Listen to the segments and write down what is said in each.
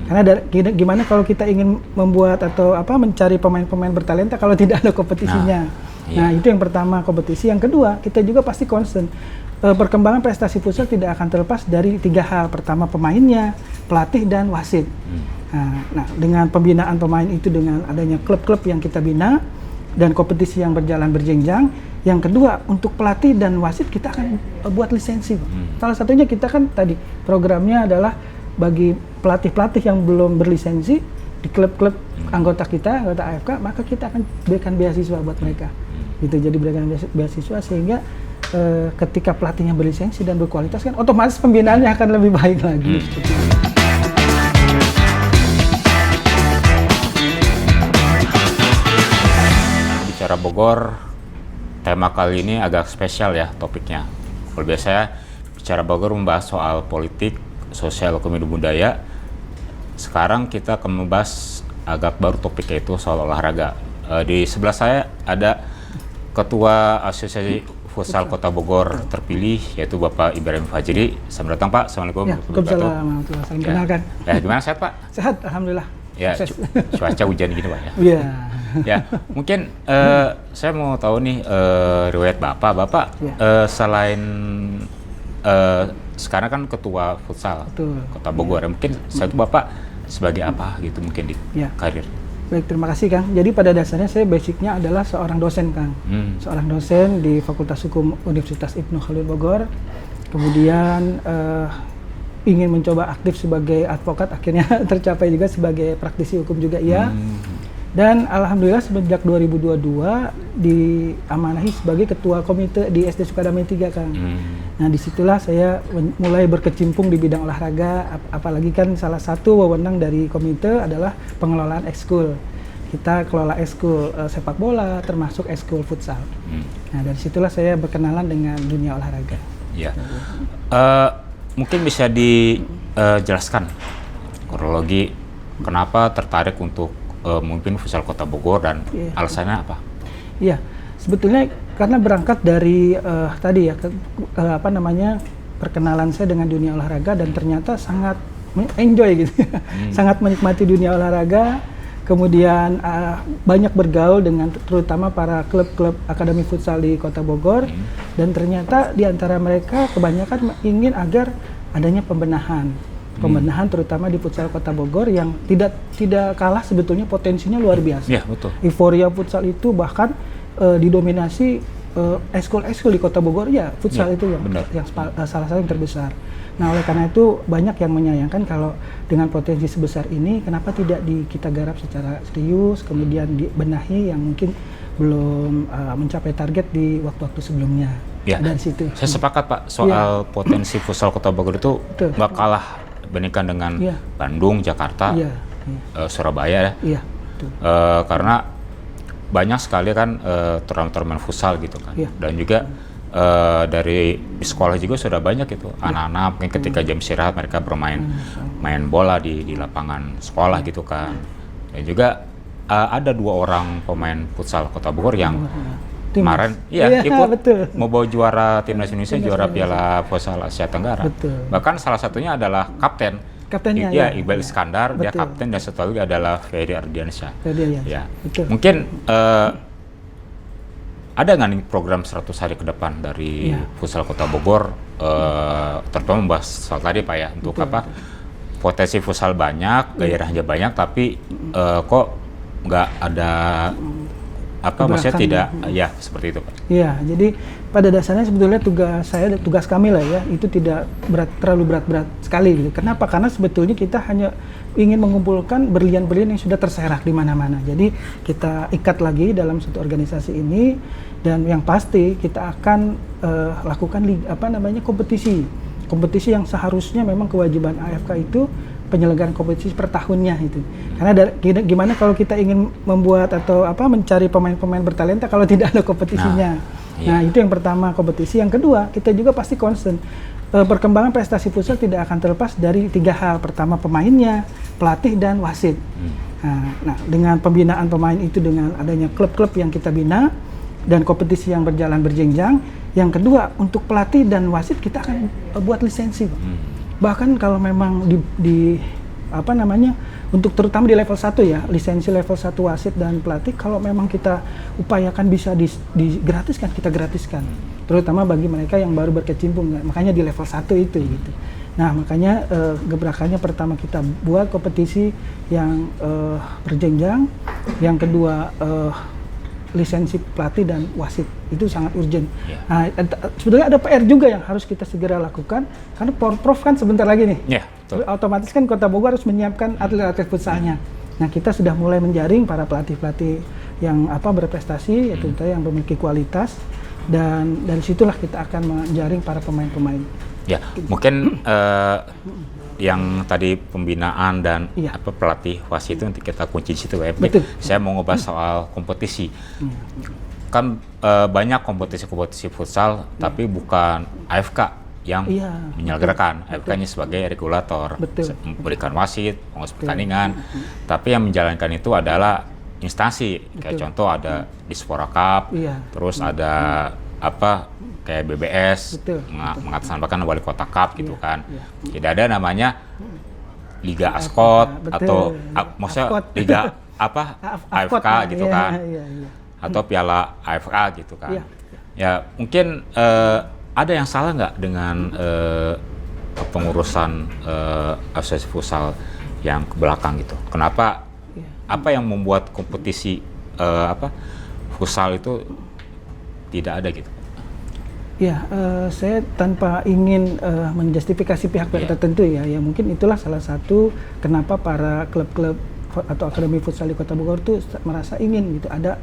Karena gimana kalau kita ingin membuat atau mencari pemain-pemain bertalenta kalau tidak ada kompetisinya. Nah, itu yang pertama, kompetisi. Yang kedua, kita juga pasti concern. Perkembangan prestasi futsal tidak akan terlepas dari 3 hal. Pertama, pemainnya, pelatih, dan wasit. Nah, dengan pembinaan pemain itu, dengan adanya klub-klub yang kita bina dan kompetisi yang berjalan berjenjang. Yang kedua, untuk pelatih dan wasit kita akan buat lisensi. Salah satunya kita kan tadi programnya adalah bagi pelatih-pelatih yang belum berlisensi di klub-klub anggota kita, anggota AFK, maka kita akan berikan beasiswa buat mereka. Gitu, jadi berikan beasiswa sehingga ketika pelatihnya berlisensi dan berkualitas kan otomatis pembinaannya akan lebih baik lagi. Bicara Bogor, tema kali ini agak spesial ya topiknya. Kalau biasanya bicara Bogor membahas soal politik, sosial, ekonomi, dan budaya. Sekarang kita akan membahas agak baru topiknya, itu soal olahraga. Di sebelah saya ada Ketua Asosiasi Futsal Kota Bogor terpilih, yaitu Bapak Ibrahim Fajri. Selamat datang Pak. Assalamualaikum. Waalaikumsalam. Salam kenalkan. Gimana, sehat Pak? Sehat, alhamdulillah. Ya, cuaca hujan gini Pak ya. Iya. Ya, mungkin saya mau tahu nih riwayat Bapak selain sekarang kan Ketua Futsal Kota Bogor, mungkin saya itu Bapak sebagai apa gitu mungkin di karir? Baik, terima kasih Kang. Jadi pada dasarnya saya basicnya adalah seorang dosen Kang. Seorang dosen di Fakultas Hukum Universitas Ibnu Khalil Bogor. Kemudian ingin mencoba aktif sebagai advokat, akhirnya tercapai juga sebagai praktisi hukum juga iya. Dan alhamdulillah sejak 2022 diamanahi sebagai ketua komite di SD Sukadamai 3 Kang. Nah, disitulah saya mulai berkecimpung di bidang olahraga, apalagi kan salah satu wewenang dari komite adalah pengelolaan ekskul. Kita kelola ekskul sepak bola, termasuk ekskul futsal. Nah, dari situlah saya berkenalan dengan dunia olahraga. Ya, mungkin bisa dijelaskan kronologi kenapa tertarik untuk memimpin futsal Kota Bogor dan alasannya apa? Iya, sebetulnya karena berangkat dari tadi ya perkenalan saya dengan dunia olahraga dan ternyata sangat enjoy gitu, sangat menikmati dunia olahraga. Kemudian banyak bergaul dengan terutama para klub-klub akademi futsal di Kota Bogor dan ternyata di antara mereka kebanyakan ingin agar adanya pembenahan terutama di futsal Kota Bogor yang tidak kalah sebetulnya potensinya luar biasa. Iya, betul. Euforia futsal itu bahkan didominasi ekskul di Kota Bogor ya futsal itu yang salah satu yang terbesar. Nah, oleh karena itu banyak yang menyayangkan kalau dengan potensi sebesar ini kenapa tidak kita garap secara serius, kemudian dibenahi yang mungkin belum mencapai target di waktu-waktu sebelumnya. Ya, dari situ. Saya sepakat Pak soal potensi futsal Kota Bogor itu nggak kalah dibandingkan dengan Bandung, Jakarta, Surabaya ya. Karena banyak sekali kan turnamen futsal gitu kan. Dan juga dari di sekolah juga sudah banyak itu anak-anak mungkin ketika jam istirahat mereka bermain bola di lapangan sekolah gitu kan. Dan juga ada 2 orang pemain futsal Kota Bogor yang kemarin ikut mau bawa juara timnas Indonesia, juara Piala Futsal Asia Tenggara. Bahkan salah satunya adalah kaptennya Iqbal Iskandar, dia kapten, dan satu lagi adalah Ferry Ardiansyah. Mungkin ada nggak nih program 100 hari ke depan dari Futsal Kota Bogor, terutama membahas soal tadi Pak ya, untuk potensi futsal banyak, gairahnya banyak, tapi kok nggak ada maksudnya tidak seperti itu Pak? Iya, jadi pada dasarnya sebetulnya tugas kami lah ya, itu tidak terlalu berat sekali gitu. Kenapa? Karena sebetulnya kita hanya ingin mengumpulkan berlian-berlian yang sudah terserak di mana-mana. Jadi kita ikat lagi dalam satu organisasi ini, dan yang pasti kita akan lakukan kompetisi yang seharusnya memang kewajiban AFK itu penyelenggaraan kompetisi per tahunnya itu. Karena gimana kalau kita ingin membuat atau mencari pemain-pemain bertalenta kalau tidak ada kompetisinya. Nah, itu yang pertama, kompetisi. Yang kedua, kita juga pasti concern. Perkembangan prestasi futsal tidak akan terlepas dari 3 hal. Pertama, pemainnya, pelatih, dan wasit. Nah, dengan pembinaan pemain itu, dengan adanya klub-klub yang kita bina dan kompetisi yang berjalan berjenjang. Yang kedua, untuk pelatih dan wasit kita akan buat lisensi. Bahkan kalau memang untuk terutama di level 1 ya, lisensi level 1 wasit dan pelatih, kalau memang kita upayakan bisa digratiskan, kita gratiskan. Terutama bagi mereka yang baru berkecimpung, makanya di level 1 itu gitu. Nah, makanya gebrakannya pertama kita buat kompetisi yang berjenjang, yang kedua lisensi pelatih dan wasit, itu sangat urgent. Nah, sebetulnya ada PR juga yang harus kita segera lakukan, karena Porprov kan sebentar lagi nih. Otomatis kan Kota Bogor harus menyiapkan atlet-atlet futsalnya. Nah, kita sudah mulai menjaring para pelatih-pelatih yang berprestasi, yaitu yang memiliki kualitas, dan dari situlah kita akan menjaring para pemain-pemain. Ya, mungkin yang tadi pembinaan dan pelatih wasit itu nanti kita kunci di situ ya. Saya mau ngebahas soal kompetisi. Kan banyak kompetisi-kompetisi futsal, tapi bukan AFK yang menyelenggarakan. AFK-nya sebagai regulator, memberikan wasit, mengurus pertandingan. Tapi yang menjalankan itu adalah instansi. Kayak contoh ada Dispora Cup, terus ada kayak BBS, mengatasnamakan Wali Kota Cup gitu kan. Tidak ada namanya Liga Askot atau maksudnya Liga AFK gitu kan. Atau Piala AFK gitu kan. Ya mungkin ada yang salah nggak dengan pengurusan asosiasi futsal yang ke belakang gitu. Kenapa apa yang membuat kompetisi futsal itu tidak ada gitu? Ya, saya tanpa ingin menjustifikasi pihak-pihak tertentu ya mungkin itulah salah satu kenapa para klub-klub atau akademi futsal di Kota Bogor tuh merasa ingin gitu ada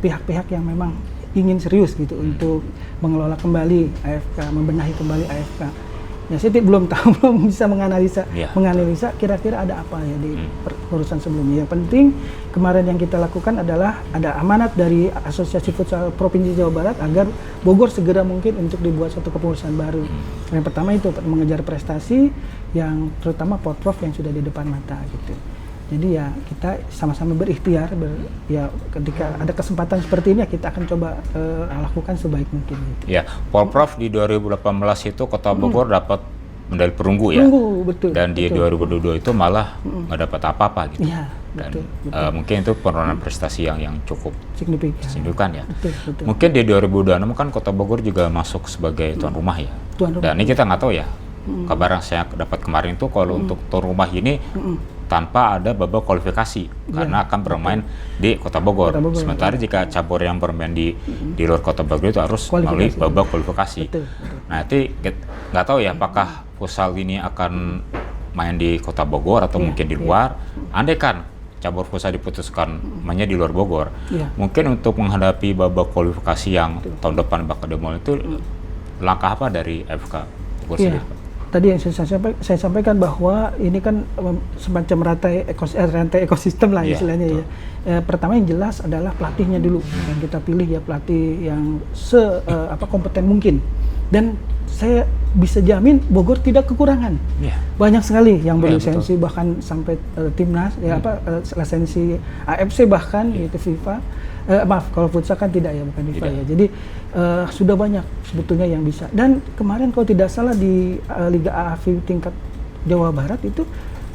pihak-pihak yang memang ingin serius gitu untuk mengelola kembali AFK, membenahi kembali AFK. Ya, saya belum bisa menganalisa kira-kira ada apa ya di urusan sebelumnya. Yang penting kemarin yang kita lakukan adalah ada amanat dari Asosiasi Futsal Provinsi Jawa Barat agar Bogor segera mungkin untuk dibuat suatu kepengurusan baru. Yang pertama itu mengejar prestasi yang terutama Porprov yang sudah di depan mata gitu. Jadi ya kita sama-sama berikhtiar, ketika ada kesempatan seperti ini ya kita akan coba lakukan sebaik mungkin. Gitu. Ya, Porprov di 2018 itu Kota Bogor dapat medali perunggu ya. Betul. Dan di 2022 itu malah nggak dapat apa-apa gitu. Ya, dan mungkin itu penurunan prestasi yang cukup signifikan ya. Betul. Mungkin di 2026 kan Kota Bogor juga masuk sebagai tuan rumah ya. Dan ini kita nggak tahu ya. Kabar yang saya dapat kemarin itu kalau untuk tuan rumah ini tanpa ada babak kualifikasi karena akan bermain di Kota Bogor. Sementara jika cabur yang bermain di luar Kota Bogor itu harus melalui babak kualifikasi. Nah, nanti nggak tahu ya apakah futsal ini akan main di Kota Bogor atau mungkin di luar. Andai kan cabur futsal diputuskan mainnya di luar Bogor, mungkin untuk menghadapi babak kualifikasi yang tahun depan bakal dimulai itu langkah apa dari AFK Bogor sendiri? Tadi yang saya sampaikan bahwa ini kan semacam rantai ekosistem lah istilahnya ya. Pertama yang jelas adalah pelatihnya dulu yang kita pilih ya, pelatih yang kompeten mungkin. Dan saya bisa jamin Bogor tidak kekurangan. Banyak sekali yang berlisensi bahkan sampai timnas lisensi AFC bahkan itu FIFA. Kalau futsal kan tidak ya, bukan FIFA ya. Jadi sudah banyak sebetulnya yang bisa. Dan kemarin kalau tidak salah di Liga AAV tingkat Jawa Barat itu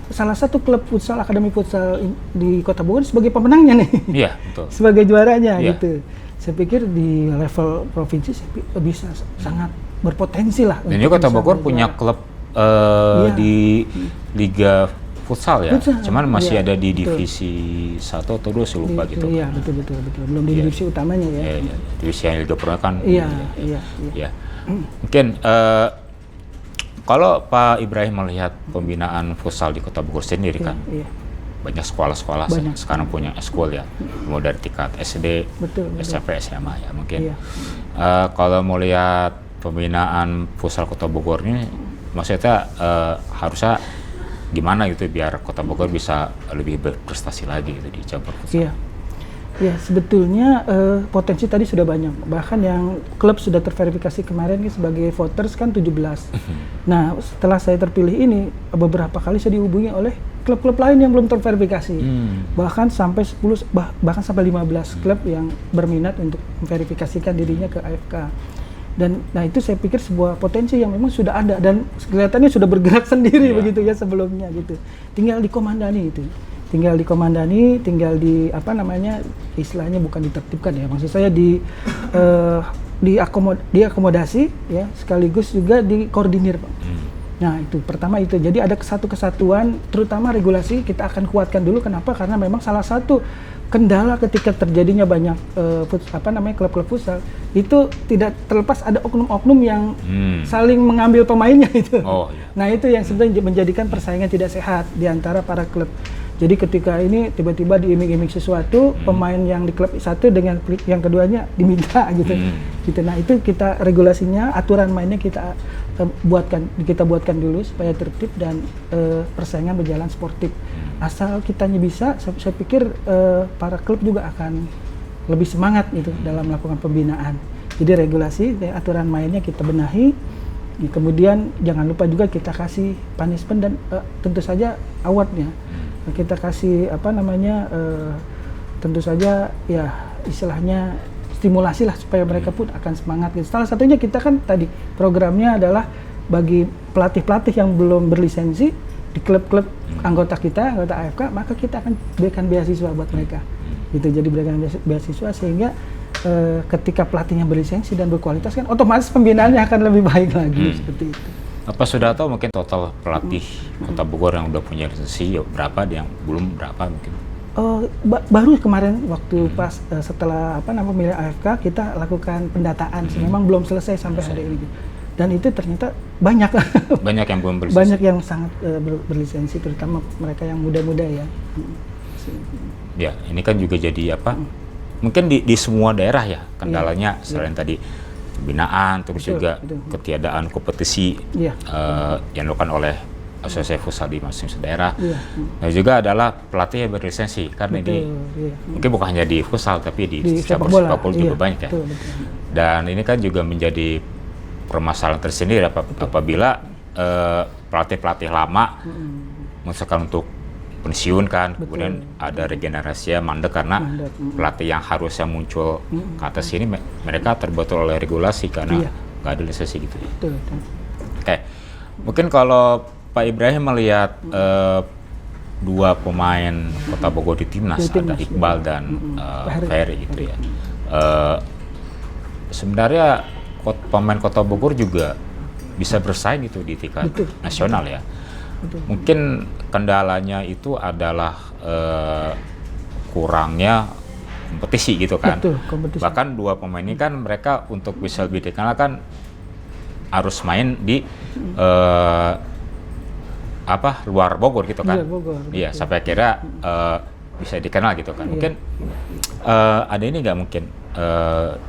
salah satu klub futsal, akademi futsal di Kota Bogor sebagai pemenangnya nih. Iya, betul. Sebagai juaranya gitu. Saya pikir di level provinsi bisa sangat berpotensi lah. Dan juga Kota Bogor punya klub di Liga futsal ya, cuman masih ada di divisi 1 atau 2 saya lupa gitu. Iya, betul. Belum di divisi utamanya ya. Divisi yang Liga Pro kan. Iya. Mungkin kalau Pak Ibrahim melihat pembinaan futsal di Kota Bogor sendiri kan, banyak sekolah-sekolah sekarang punya eskul ya, mulai dari tingkat SD, SMP, SMA ya mungkin. Kalau mau lihat pembinaan futsal Kota Bogor ini, maksudnya harusnya gimana gitu biar Kota Bogor bisa lebih berprestasi lagi gitu di cabur futsal? Ya sebetulnya potensi tadi sudah banyak. Bahkan yang klub sudah terverifikasi kemarin sebagai voters kan 17. Nah setelah saya terpilih ini beberapa kali saya dihubungi oleh klub-klub lain yang belum terverifikasi. Bahkan sampai 10 bahkan sampai 15 klub yang berminat untuk memverifikasikan dirinya ke AFK. Dan nah itu saya pikir sebuah potensi yang memang sudah ada dan kelihatannya sudah bergerak sendiri begitu ya sebelumnya gitu. Tinggal dikomandani itu. Tinggal istilahnya bukan ditertibkan ya. Maksud saya diakomodasi ya, sekaligus juga dikoordinir, Pak. Nah, itu pertama itu. Jadi ada kesatuan, terutama regulasi kita akan kuatkan dulu. Kenapa? Karena memang salah satu kendala ketika terjadinya banyak klub-klub futsal itu tidak terlepas ada oknum-oknum yang saling mengambil pemainnya itu. Nah, itu yang sebenarnya menjadikan persaingan tidak sehat di antara para klub. Jadi ketika ini tiba-tiba diiming-iming sesuatu, pemain yang di klub satu dengan yang keduanya diminta gitu. Nah, itu kita regulasinya, aturan mainnya kita buatkan dulu supaya tertib dan persaingan berjalan sportif. Asal kitanya bisa, saya pikir para klub juga akan lebih semangat gitu dalam melakukan pembinaan. Jadi regulasi, aturan mainnya kita benahi, kemudian jangan lupa juga kita kasih punishment dan tentu saja awardnya. Kita kasih tentu saja ya istilahnya stimulasi lah supaya mereka pun akan semangat gitu. Salah satunya kita kan tadi programnya adalah bagi pelatih-pelatih yang belum berlisensi di klub-klub anggota AFK, maka kita akan berikan beasiswa buat mereka. Gitu, jadi berikan beasiswa sehingga ketika pelatihnya berlisensi dan berkualitas kan otomatis pembinaannya akan lebih baik lagi seperti itu. Apa sudah tahu mungkin total pelatih Kota Bogor yang udah punya lisensi berapa, yang belum berapa mungkin? Baru kemarin waktu pas setelah milih AFK kita lakukan pendataan, memang belum selesai sampai hari ini. Dan itu ternyata banyak yang belum berlisensi. Banyak yang sangat berlisensi, terutama mereka yang muda-muda ya. Ya, ini kan juga jadi mungkin di semua daerah ya kendalanya selain tadi pembinaan, terus juga ketiadaan kompetisi yang dilakukan oleh asosiasi futsal di masing-masing daerah. Dan juga adalah pelatih yang berlisensi karena ini mungkin bukan hanya di futsal tapi di sepak bola juga banyak ya. Dan ini kan juga menjadi permasalahan tersendiri apabila pelatih-pelatih lama misalkan untuk pensiun kan, kemudian ada regenerasi mandek karena pelatih yang harusnya muncul ke atas ini mereka terbentur oleh regulasi karena nggak ada lisensi gitu. Oke, mungkin kalau Pak Ibrahim melihat dua pemain Kota Bogor di timnas, ada Iqbal dan Ferry gitu ya. Sebenarnya pemain Kota Bogor juga bisa bersaing gitu di tingkat nasional ya. Mungkin kendalanya itu adalah kurangnya kompetisi gitu kan. Kompetisi. Bahkan dua pemain ini kan mereka untuk bisa lebih dikenal kan harus main di luar Bogor gitu kan. Iya, sampai akhirnya bisa dikenal gitu kan. Mungkin ada ini nggak mungkin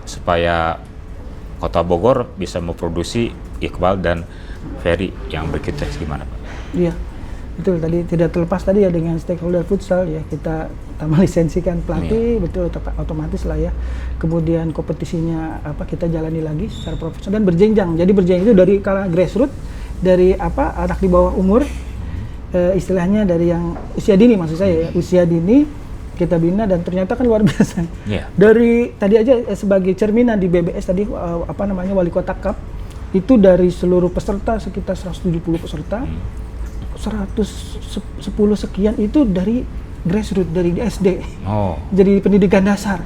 supaya Kota Bogor bisa memproduksi Iqbal dan Ferry yang berkualitas gimana Pak? Iya, betul. Tadi tidak terlepas tadi ya dengan stakeholder futsal ya, kita melisensikan pelatih, betul otomatis lah ya. Kemudian kompetisinya kita jalani lagi secara profesional dan berjenjang. Jadi berjenjang itu dari kala grassroots, dari anak di bawah umur, istilahnya dari yang usia dini maksud saya ya, usia dini kita bina dan ternyata kan luar biasa. Dari tadi aja sebagai cerminan di BBS tadi Wali Kota Cup itu dari seluruh peserta sekitar 170 peserta, 110 sekian itu dari grassroots, dari SD. Jadi pendidikan dasar.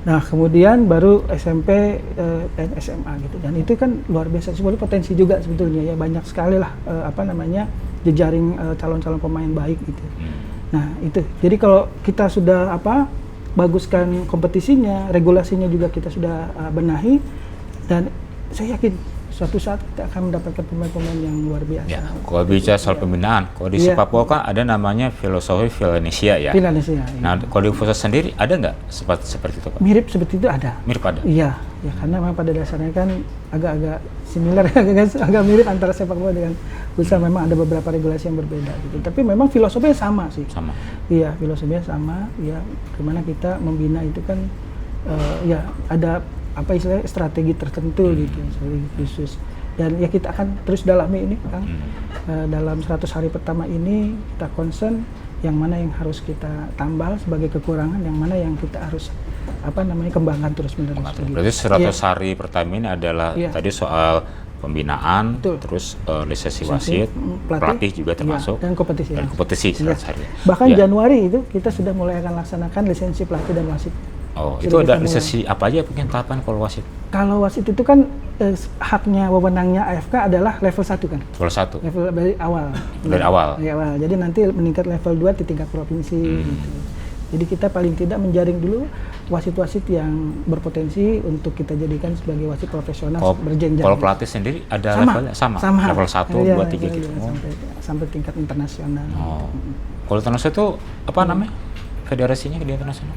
Nah, kemudian baru SMP dan SMA gitu. Dan itu kan luar biasa, sebenarnya potensi juga sebetulnya ya, banyak sekali lah jejaring calon-calon pemain baik gitu. Nah, itu. Jadi kalau kita sudah baguskan kompetisinya, regulasinya juga kita sudah benahi, dan saya yakin suatu saat kita akan mendapatkan pemain-pemain yang luar biasa. Ya, kalau bicara soal pembinaan, kalau di sepak bola kan ada namanya filosofi Villanesia ya. Villanesia. Nah, kalau di futsal sendiri ada nggak seperti itu Pak? Mirip seperti itu ada. Mirip ada. Iya, ya karena memang pada dasarnya kan agak-agak similar, agak mirip antara sepak bola dengan futsal. Memang ada beberapa regulasi yang berbeda gitu. Tapi memang filosofinya sama sih. Sama. Iya, filosofinya sama. Ya, gimana kita membina itu kan ya ada istilahnya strategi tertentu gitu, strategi khusus. Dan ya kita akan terus dalami ini Kang. Dalam 100 hari pertama ini kita concern yang mana yang harus kita tambal sebagai kekurangan, yang mana yang kita harus kembangkan terus-menerus. Berarti 100 hari pertama ini adalah tadi soal pembinaan, terus lisensi wasit, pelatih juga termasuk, dan kompetisi. Dan kompetisi 100 hari. Bahkan Januari itu kita sudah mulai akan laksanakan lisensi pelatih dan wasit. Oh, itu ada lisensi apa aja mungkin tahapan kalau wasit? Kalau wasit itu kan haknya, wewenangnya AFK adalah level 1 kan? Level 1? Level dari awal. Dari awal? Dari awal, jadi nanti meningkat level 2 di tingkat provinsi. Gitu. Jadi kita paling tidak menjaring dulu wasit-wasit yang berpotensi untuk kita jadikan sebagai wasit profesional berjenjang. Kalau pelatih sendiri ada levelnya? Sama? Level 1, 2, 3 gitu? Sampai tingkat internasional. Oh. Kalau internasional itu apa namanya? Federasinya di internasional?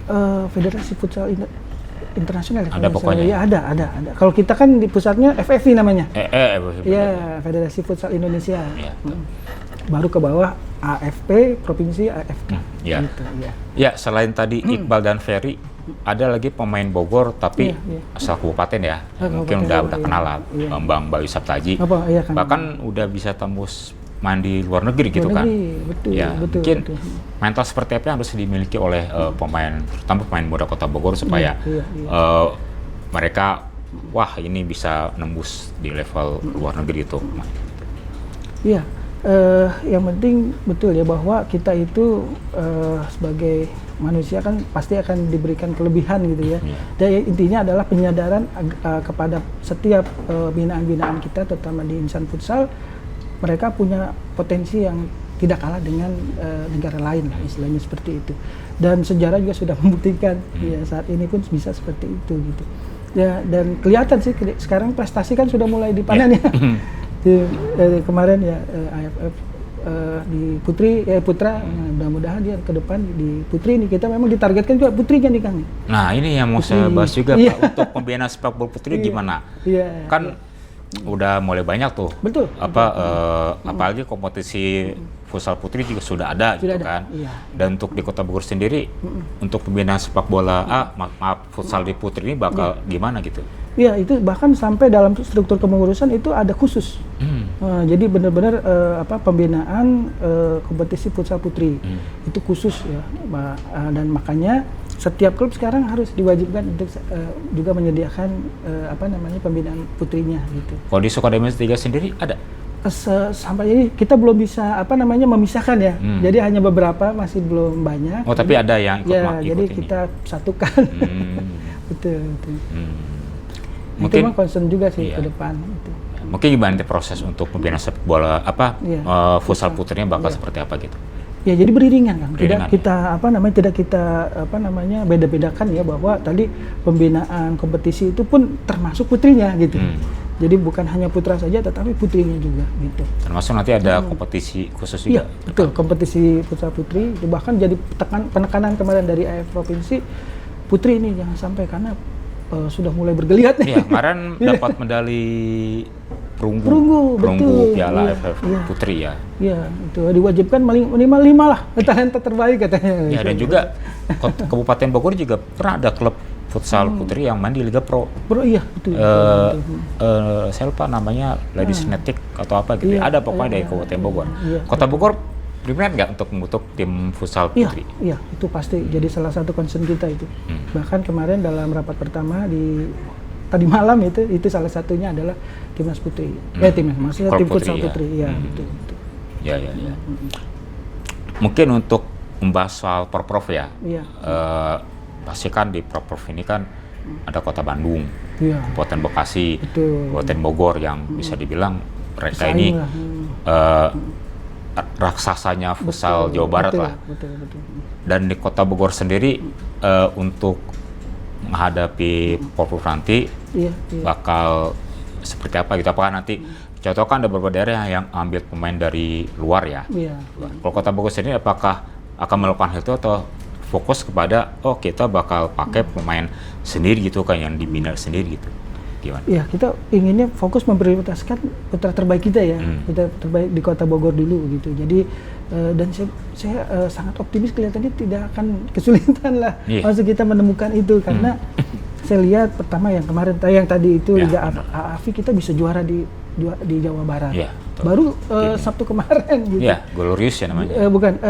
Federasi Futsal Internasional. Ada pokoknya? Ya ada. Kalau kita kan di pusatnya FFI namanya. Iya, Federasi Futsal Indonesia. Ya, baru ke bawah AFP, Provinsi AFK. Gitu, ya, selain tadi Iqbal dan Ferry, ada lagi pemain Bogor tapi asal kabupaten ya. Mungkin udah kenal lah, Bang Bayu Saptaji. Bahkan udah bisa tembus main di luar negeri gitu kan. Betul, mungkin mental seperti apa yang harus dimiliki oleh pemain, terutama pemain muda Kota Bogor supaya mereka ini bisa nembus di level luar negeri itu. Iya, yang penting betul ya bahwa kita itu sebagai manusia kan pasti akan diberikan kelebihan gitu ya. Dan intinya adalah penyadaran kepada setiap binaan-binaan kita, terutama di insan futsal. Mereka punya potensi yang tidak kalah dengan negara lain lah, istilahnya seperti itu. Dan sejarah juga sudah membuktikan ya saat ini pun bisa seperti itu gitu. Ya, dan kelihatan sih sekarang prestasi kan sudah mulai dipanen ya. Kemarin ya AFF di putra, mudah-mudahan dia ke depan di putri ini kita memang ditargetkan juga putrinya nih Kang. Nah, ini yang mau saya bahas juga Pak, untuk pembinaan sepak bola putri gimana? Kan udah mulai banyak tuh. Betul. Apalagi kompetisi futsal putri juga sudah ada gitu kan. Dan untuk di Kota Bogor sendiri untuk pembinaan sepak bola futsal di putri ini bakal gimana gitu? Iya, itu bahkan sampai dalam struktur kepengurusan itu ada khusus. Jadi benar-benar pembinaan kompetisi futsal putri itu khusus ya, dan makanya setiap klub sekarang harus diwajibkan untuk juga menyediakan pembinaan putrinya gitu. Kalau di Sukademi 3 sendiri ada? Sampai ini kita belum bisa memisahkan ya. Jadi hanya beberapa, masih belum banyak. Oh, tapi ada yang ikut jadi ini. kita satukan. Betul. Mungkin itu concern juga sih ke depan. Gitu. Mungkin gimana nanti proses untuk pembinaan sepak bola futsal putrinya bakal seperti apa gitu? Ya, jadi beriringan kan. Tidak kita beda-bedakan ya, bahwa tadi pembinaan kompetisi itu pun termasuk putrinya gitu. Jadi bukan hanya putra saja tetapi putrinya juga gitu. Termasuk nanti ada kompetisi khusus juga. Iya, betul. Kompetisi futsal putri, bahkan jadi penekanan kemarin dari AF Provinsi, putri ini jangan sampai, karena sudah mulai bergeliat nih. Iya, kemarin dapat medali perunggu Piala AFF Putri ya. Iya, itu diwajibkan minimal 5 lah talenta terbaik katanya. Ya, dan juga Kabupaten Bogor juga pernah ada klub futsal putri yang main di Liga Pro. Iya, betul. Saya lupa namanya, Ladies Netic atau apa gitu. Ada pokoknya dari Kabupaten Bogor. Kota Bogor berminat nggak untuk membentuk tim futsal putri? Iya, itu pasti jadi salah satu concern kita itu. Bahkan kemarin dalam rapat pertama tadi malam itu salah satunya adalah timnas putri. Maksudnya tim futsal putri. Iya, betul. Ya. Mungkin untuk membahas soal Porprov ya. Pasti kan di Porprov ini kan ada Kota Bandung, Kabupaten Bekasi, Kabupaten Bogor yang bisa dibilang mereka ini raksasanya futsal Jawa Barat lah. Betul. Dan di Kota Bogor sendiri untuk menghadapi Porprov nanti bakal seperti apa gitu? Apakah nanti contoh kan ada beberapa daerah yang ambil pemain dari luar ya? Kalau Kota Bogor sendiri apakah akan melakukan hal itu atau fokus kepada kita bakal pakai pemain sendiri gitu kan, yang dibina sendiri gitu? Gimana? Ya, kita inginnya fokus memprioritaskan putra terbaik kita ya, putra terbaik di Kota Bogor dulu gitu. Jadi dan saya sangat optimis, kelihatannya tidak akan kesulitan lah maksud kita menemukan itu, karena saya lihat pertama yang kemarin yang tadi itu Liga AAFI kita bisa juara di Jawa Barat. Baru Sabtu kemarin gitu. Glorious ya namanya. Bukan.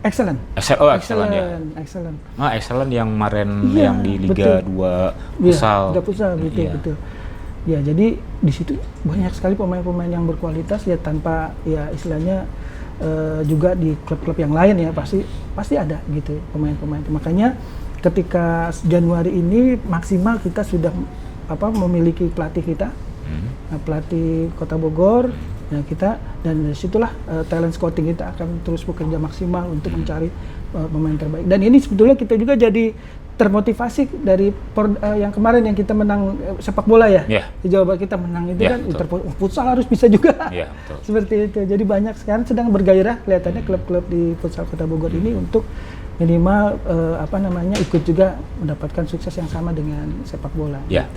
Excellent. Excellent ya. Excellent. Excellent yang kemarin yang di Liga 2 futsal. Liga futsal betul. Ya, jadi di situ banyak sekali pemain-pemain yang berkualitas ya, tanpa ya istilahnya juga di klub-klub yang lain ya pasti ada gitu pemain-pemain. Makanya ketika Januari ini maksimal kita sudah memiliki pelatih kita, pelatih Kota Bogor. Ya, kita dan dari situlah talent scouting kita akan terus bekerja maksimal untuk mencari pemain terbaik. Dan ini sebetulnya kita juga jadi termotivasi dari yang kemarin yang kita menang sepak bola ya. Di Jawa Barat kita menang itu kan futsal harus bisa juga. Seperti itu. Jadi banyak sekarang sedang bergairah kelihatannya klub-klub di futsal Kota Bogor ini untuk minimal ikut juga mendapatkan sukses yang sama dengan sepak bola. Ya.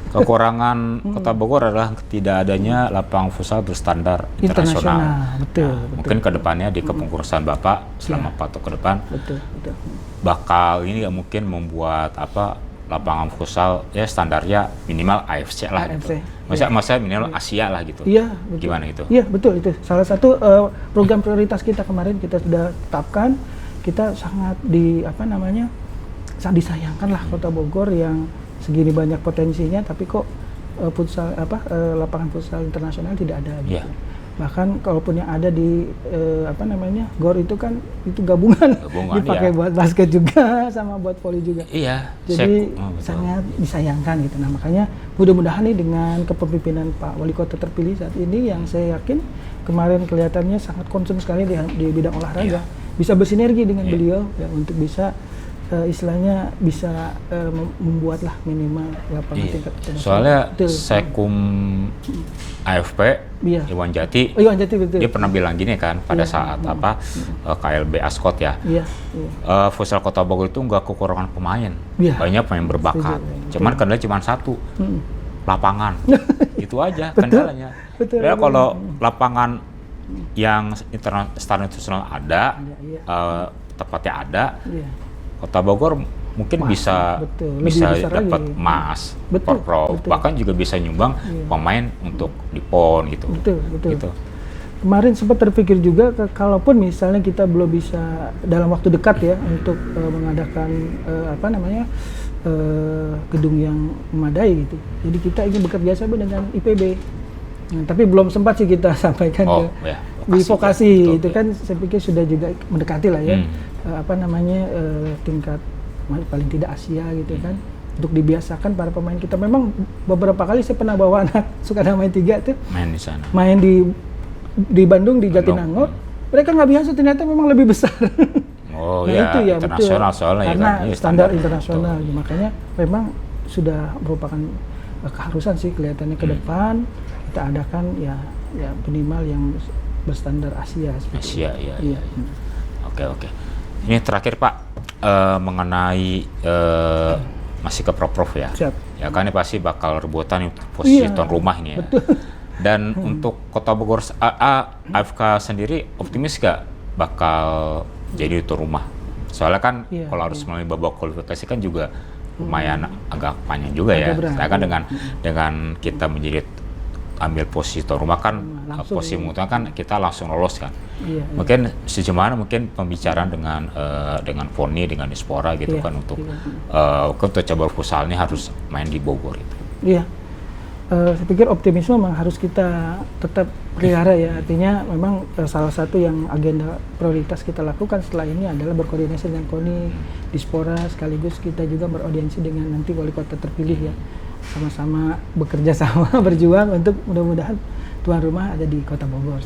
Kekurangan Kota Bogor adalah tidak adanya lapangan futsal berstandar internasional. Betul. Mungkin kedepannya di kepengurusan Bapak selama 4 tahun ke depan bakal ini nggak mungkin membuat lapangan futsal ya standarnya minimal AFC lah. Gitu. Masa minimal Asia lah gitu. Iya. Gimana itu? Iya betul itu. Salah satu program prioritas kita kemarin kita sudah tetapkan. Kita sangat sangat disayangkan lah Kota Bogor yang segini banyak potensinya, tapi kok lapangan futsal internasional tidak ada gitu. Bahkan kalaupun yang ada di GOR itu kan itu gabungan dipakai buat basket juga sama buat voli juga. Iya. Jadi sangat disayangkan gitu. Nah makanya mudah-mudahan nih dengan kepemimpinan Pak Wali Kota terpilih saat ini yang saya yakin kemarin kelihatannya sangat concern sekali di bidang olahraga. Bisa bersinergi dengan beliau ya untuk bisa istilahnya bisa membuatlah minimal lapangan tingkat internasional. Soalnya Sekum AFP Iwan Jati betul. Dia pernah bilang gini kan pada saat KLB Ascot ya. Futsal Kota Bogor itu nggak kekurangan pemain. Banyak pemain berbakat. Cuman kendalanya cuma satu. Lapangan. Itu aja kendalanya. Ya kalau lapangan yang standar internasional ada, tepatnya ada, Kota Bogor mungkin bisa dapat emas, pro, bahkan juga bisa nyumbang pemain untuk di PON gitu. Betul. Kemarin sempat terpikir juga kalaupun misalnya kita belum bisa dalam waktu dekat ya untuk mengadakan gedung yang memadai gitu. Jadi kita ingin bekerja sama dengan IPB. Tapi belum sempat sih kita sampaikan di vokasi itu kan saya pikir sudah juga mendekati lah ya tingkat paling tidak Asia gitu kan untuk dibiasakan para pemain kita. Memang beberapa kali saya pernah bawa anak Sukadamai 3 tuh main di sana, main di Bandung di Jatinangor. Mereka nggak biasa ternyata memang lebih besar. Itu ya internasional betul. Soalnya karena ya kan? standar internasional makanya memang sudah merupakan keharusan sih kelihatannya ke depan kita adakan ya minimal yang berstandar Asia. Iya. Oke. Ini terakhir Pak mengenai masih ke Prof ya. Siap. Ya kan ini pasti bakal rebutan posisi tuan rumah ini ya. Betul. Dan untuk Kota Bogor AFK sendiri optimis gak bakal jadi tuan rumah? Soalnya kan kalau harus melalui babak kualifikasi kan juga lumayan agak panjang juga ya. Sedangkan dengan kita menjadi ambil posisi tuan rumah kan posisi menguntungkan kan kita langsung lolos kan. Mungkin sejauh mana mungkin pembicaraan dengan FONI dengan Dispora gitu kan untuk cabang futsal ini harus main di Bogor itu. Iya. Saya pikir optimisme memang harus kita tetap pelihara ya. Artinya memang salah satu yang agenda prioritas kita lakukan setelah ini adalah berkoordinasi dengan KONI, Dispora, sekaligus kita juga beraudiensi dengan nanti wali kota terpilih ya. Sama-sama bekerja sama, berjuang untuk mudah-mudahan tuan rumah ada di Kota Bogor.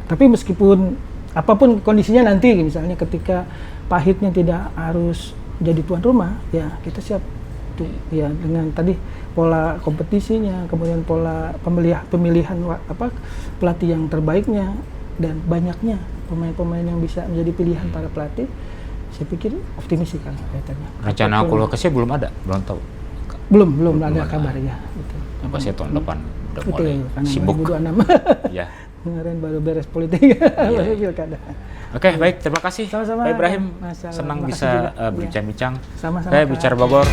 Tapi meskipun apapun kondisinya nanti, misalnya ketika pahitnya tidak harus jadi tuan rumah, ya kita siap tuh ya dengan tadi pola kompetisinya, kemudian pola pemilihan pelatih yang terbaiknya dan banyaknya pemain-pemain yang bisa menjadi pilihan para pelatih. Saya pikir optimis sih kan kelihatannya. Rencana kualifikasi belum tahu. Belum ada kabar ya. Yang pasti tahun depan udah mulai sibuk. 2026. Ya. Kemarin baru beres politik, baru pilkada. Oke, baik, terima kasih. Sama-sama. Pak Ibrahim, senang bisa bincang-bincang. Sama-sama. Saya bicara Bogor.